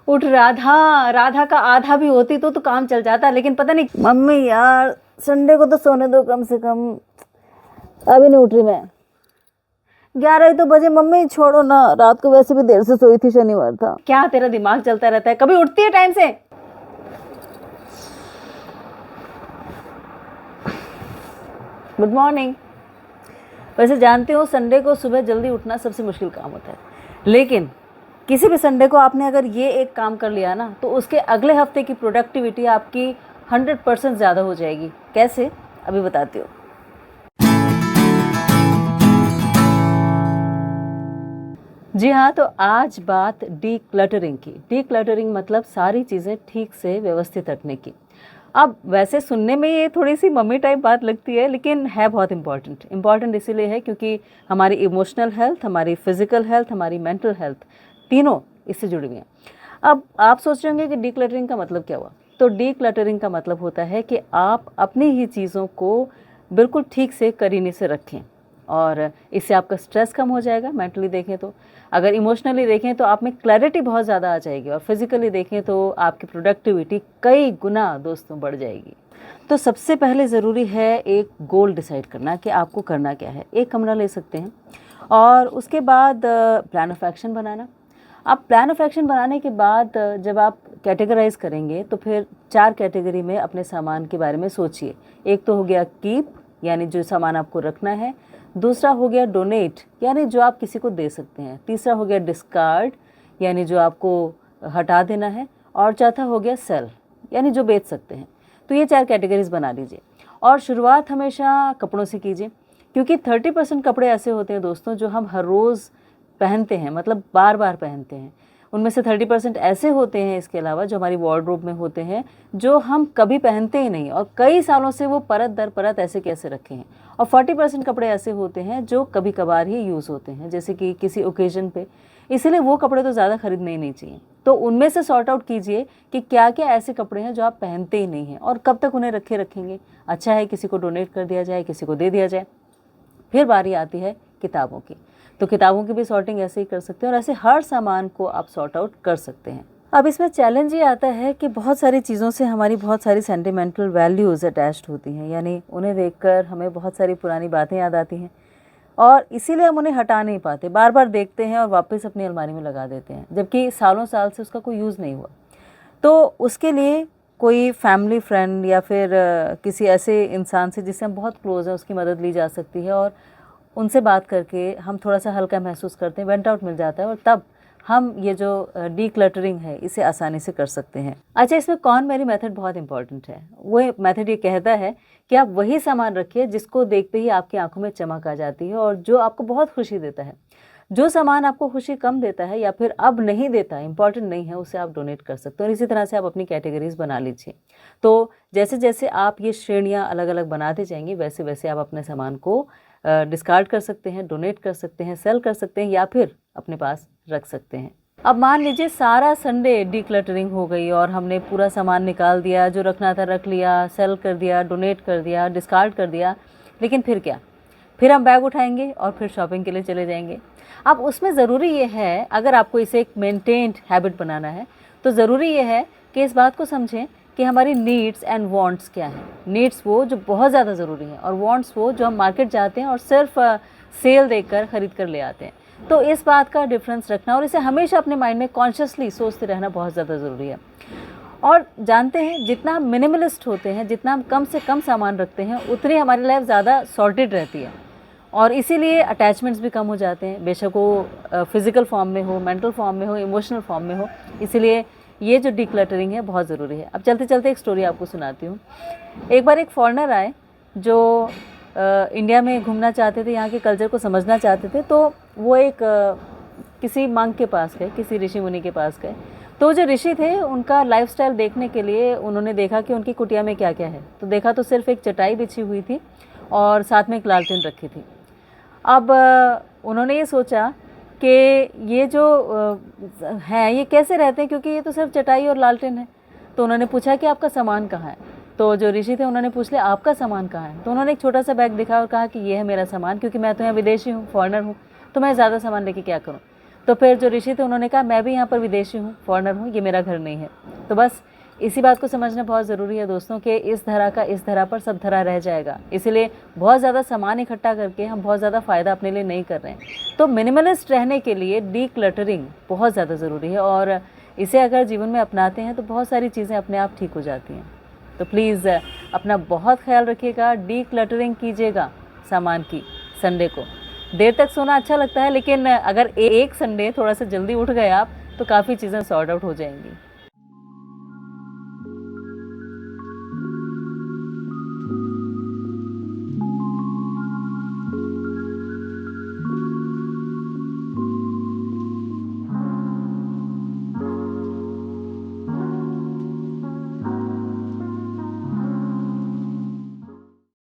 उठ राधा, राधा का आधा भी होती तो काम चल जाता, लेकिन पता नहीं मम्मी यार संडे को तो सोने दो कम से कम, अभी नहीं उठ रही मैं। 11 ही तो बजे, मम्मी छोड़ो ना, रात को वैसे भी देर से सोई थी, शनिवार था। क्या तेरा दिमाग चलता रहता है, कभी उठती है टाइम से? Good morning. वैसे जानते हो संडे को सुबह जल्दी उठना सबसे मुश्किल काम होता है, लेकिन किसी भी संडे को आपने अगर ये एक काम कर लिया ना, तो उसके अगले हफ्ते की प्रोडक्टिविटी आपकी 100% ज़्यादा हो जाएगी। कैसे, अभी बताती हूँ। जी हाँ, तो आज बात डी क्लटरिंग की। डी क्लटरिंग मतलब सारी चीज़ें ठीक से व्यवस्थित रखने की। अब वैसे सुनने में ये थोड़ी सी मम्मी टाइप बात लगती है, लेकिन है बहुत इम्पॉर्टेंट इसीलिए है क्योंकि हमारी इमोशनल हेल्थ, हमारी फिजिकल हेल्थ, हमारी मेंटल हेल्थ, तीनों इससे जुड़ी हुई हैं। अब आप सोच रहे होंगे कि डी क्लटरिंग का मतलब क्या हुआ। तो डी क्लटरिंग का मतलब होता है कि आप अपनी ही चीज़ों को बिल्कुल ठीक से करीने से रखें, और इससे आपका स्ट्रेस कम हो जाएगा। मेंटली देखें तो, अगर इमोशनली देखें तो आप में क्लैरिटी बहुत ज़्यादा आ जाएगी, और फिजिकली देखें तो आपकी प्रोडक्टिविटी कई गुना दोस्तों बढ़ जाएगी। तो सबसे पहले ज़रूरी है एक गोल डिसाइड करना कि आपको करना क्या है। एक कमरा ले सकते हैं, और उसके बाद प्लान ऑफ एक्शन बनाना। अब प्लान ऑफ एक्शन बनाने के बाद जब आप कैटेगराइज करेंगे तो फिर 4 कैटेगरी में अपने सामान के बारे में सोचिए। एक तो हो गया कीप, यानी जो सामान आपको रखना है। दूसरा हो गया डोनेट, यानी जो आप किसी को दे सकते हैं। तीसरा हो गया डिस्कार्ड, यानी जो आपको हटा देना है। और चौथा हो गया सेल, यानी जो बेच सकते हैं। तो ये 4 कैटेगरीज बना लीजिए, और शुरुआत हमेशा कपड़ों से कीजिए, क्योंकि 30% कपड़े ऐसे होते हैं दोस्तों जो हम हर रोज़ पहनते हैं, मतलब बार बार पहनते हैं। उनमें से 30% ऐसे होते हैं इसके अलावा जो हमारी वार्डरोब में होते हैं, जो हम कभी पहनते ही नहीं, और कई सालों से वो परत दर परत ऐसे कैसे रखे हैं। और 40% कपड़े ऐसे होते हैं जो कभी कभार ही यूज़ होते हैं, जैसे कि किसी ओकेजन पे, इसलिए वो कपड़े तो ज़्यादा खरीदने ही नहीं चाहिए। तो उनमें से सॉर्ट आउट कीजिए कि क्या क्या ऐसे कपड़े हैं जो आप पहनते ही नहीं हैं, और कब तक उन्हें रखेंगे। अच्छा है किसी को डोनेट कर दिया जाए, किसी को दे दिया जाए। फिर बारी आती है किताबों की, तो किताबों की भी सॉर्टिंग ऐसे ही कर सकते हैं, और ऐसे हर सामान को आप सॉर्ट आउट कर सकते हैं। अब इसमें चैलेंज ये आता है कि बहुत सारी चीज़ों से हमारी बहुत सारी सेंटिमेंटल वैल्यूज़ अटैच्ड होती हैं, यानी उन्हें देखकर हमें बहुत सारी पुरानी बातें याद आती हैं, और इसीलिए हम उन्हें हटा नहीं पाते। बार बार देखते हैं और वापस अपनी अलमारी में लगा देते हैं, जबकि सालों साल से उसका कोई यूज़ नहीं हुआ। तो उसके लिए कोई फैमिली फ्रेंड या फिर किसी ऐसे इंसान से जिससे हम बहुत क्लोज हैं, उसकी मदद ली जा सकती है, और उनसे बात करके हम थोड़ा सा हल्का महसूस करते हैं, वेंट आउट मिल जाता है, और तब हम ये जो डी क्लटरिंग है इसे आसानी से कर सकते हैं। अच्छा, इसमें कौन मेरी मेथड बहुत इंपॉर्टेंट है। वो मेथड ये कहता है कि आप वही सामान रखिए जिसको देखते ही आपकी आंखों में चमक आ जाती है, और जो आपको बहुत खुशी देता है। जो सामान आपको खुशी कम देता है या फिर अब नहीं देता, इंपॉर्टेंट नहीं है, उसे आप डोनेट कर सकते हो। और इसी तरह से आप अपनी कैटेगरीज बना लीजिए। तो जैसे जैसे आप ये श्रेणियाँ अलग अलग बनाते जाएंगे, वैसे वैसे आप अपने सामान को डिस्कार्ड कर सकते हैं, डोनेट कर सकते हैं, सेल कर सकते हैं, या फिर अपने पास रख सकते हैं। अब मान लीजिए सारा संडे डीक्लटरिंग हो गई और हमने पूरा सामान निकाल दिया, जो रखना था रख लिया, सेल कर दिया, डोनेट कर दिया, डिस्कार्ड कर दिया, लेकिन फिर क्या? फिर हम बैग उठाएंगे और फिर शॉपिंग के लिए चले जाएंगे। अब उसमें ज़रूरी ये है, अगर आपको इसे एक मेंटेन्ड हैबिट बनाना है, तो ज़रूरी ये है कि इस बात को समझें कि हमारी नीड्स एंड वांट्स क्या हैं। नीड्स वो जो बहुत ज़्यादा ज़रूरी हैं, और वांट्स वो जो हम मार्केट जाते हैं और सिर्फ सेल देखकर ख़रीद कर ले आते हैं। तो इस बात का डिफरेंस रखना और इसे हमेशा अपने माइंड में कॉन्शियसली सोचते रहना बहुत ज़्यादा ज़रूरी है। और जानते हैं, जितना हम मिनिमलिस्ट होते हैं, जितना हम कम से कम सामान रखते हैं, उतनी हमारी लाइफ ज़्यादा सॉर्टेड रहती है, और इसीलिए अटैचमेंट्स भी कम हो जाते हैं, बेशक वो फिज़िकल फॉर्म में हो, मेंटल फॉर्म में हो, इमोशनल फॉर्म में हो। इसीलिए ये जो डिक्लटरिंग है बहुत ज़रूरी है। अब चलते चलते एक स्टोरी आपको सुनाती हूँ। एक बार एक फॉरेनर आए जो इंडिया में घूमना चाहते थे, यहाँ के कल्चर को समझना चाहते थे। तो वो एक किसी मंक के पास गए, किसी ऋषि मुनि के पास गए। तो जो ऋषि थे, उनका लाइफस्टाइल देखने के लिए उन्होंने देखा कि उनकी कुटिया में क्या क्या है। तो देखा तो सिर्फ एक चटाई बिछी हुई थी और साथ में एक लालटेन रखी थी। अब उन्होंने ये सोचा कि ये जो हैं ये कैसे रहते हैं, क्योंकि ये तो सिर्फ चटाई और लालटेन है। तो उन्होंने पूछा कि आपका सामान कहाँ है। तो जो ऋषि थे उन्होंने पूछ लिया आपका सामान कहाँ है। तो उन्होंने एक छोटा सा बैग दिखाया और कहा कि ये है मेरा सामान, क्योंकि मैं तो यहाँ विदेशी हूँ, फॉरेनर हूँ, तो मैं ज़्यादा सामान लेके क्या करूँ। तो फिर जो ऋषि थे उन्होंने कहा मैं भी यहाँ पर विदेशी हूँ, फॉरेनर हूँ, ये मेरा घर नहीं है। तो बस इसी बात को समझना बहुत ज़रूरी है दोस्तों कि इस धरा का इस धरा पर सब धरा रह जाएगा। इसीलिए बहुत ज़्यादा सामान इकट्ठा करके हम बहुत ज़्यादा फ़ायदा अपने लिए नहीं कर रहे हैं। तो मिनिमलिस्ट रहने के लिए डी क्लटरिंग बहुत ज़्यादा ज़रूरी है, और इसे अगर जीवन में अपनाते हैं तो बहुत सारी चीज़ें अपने आप ठीक हो जाती हैं। तो प्लीज़ अपना बहुत ख्याल रखिएगा, डी क्लटरिंग कीजिएगा सामान की। संडे को देर तक सोना अच्छा लगता है, लेकिन अगर एक संडे थोड़ा सा जल्दी उठ गए आप तो काफ़ी चीज़ें सॉर्ट आउट हो जाएंगी।